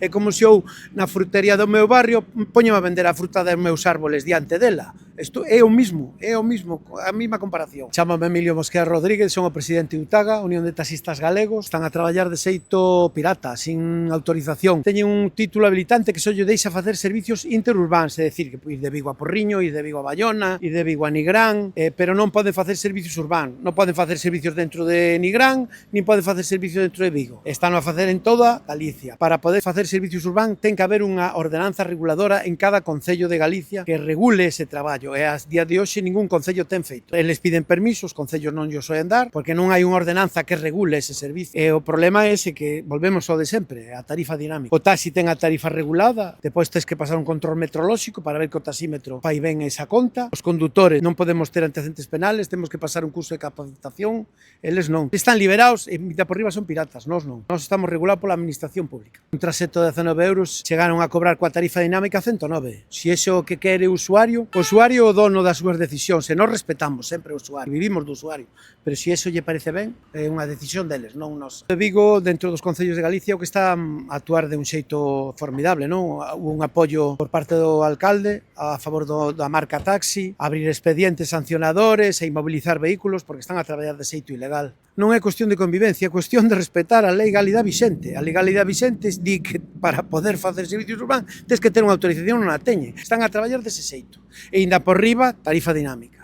É como se eu na frutería do meu barrio poño a vender a fruta dos meus árboles diante dela. Isto é o mismo, a mesma comparación. Chámame Emilio Mosquera Rodríguez, son o presidente de UTAGA, Unión de Taxistas Galegos. Están a traballar de xeito pirata, sin autorización. Teñen un título habilitante que só lle deixa facer servicios interurbáns, é dicir, que ir de Vigo a Porriño, ir de Vigo a Bayona, ir de Vigo a Nigrán, pero non poden facer servicios urbanos, non poden facer servicios dentro de Nigrán, nin poden facer servicios dentro de Vigo. Están a facer en toda Galicia. Para poder facer servicios urbanos ten que haber unha ordenanza reguladora en cada concello de Galicia que regule ese traballo. E a día de hoxe ningún concello ten feito. Eles piden permisos, os concellos non llos soen dar, porque non hai unha ordenanza que regule ese servicio. E o problema é ese que volvemos ao de sempre, a tarifa dinámica. O taxi ten a tarifa regulada, depois tes que pasar un control metrolóxico para ver que o taxímetro fai ben esa conta. Os condutores non podemos ter antecedentes penales, temos que pasar un curso de capacitación, eles non. Están liberados e mitad por riba son piratas, nós non. Nós estamos regulados pola administración pública. Un traxecto de 19 euros chegaron a cobrar coa tarifa dinámica 109. Si é o que quere o usuario é o dono das súas decisións, e nós respetamos sempre o usuario, vivimos do usuario, pero se iso lle parece ben, é unha decisión deles, non nos. De Vigo, dentro dos concellos de Galicia, o que está a actuar de un xeito formidable, non? Un apoio por parte do alcalde a favor da marca taxi, abrir expedientes sancionadores e inmobilizar vehículos porque están a traballar de xeito ilegal. Non é cuestión de convivencia, é cuestión de respetar a legalidade vixente. A legalidade vixente di que para poder facer servicios urbanos tens que ter unha autorización, non a teñen. Están a traballar dese xeito. E ainda por riba, tarifa dinámica.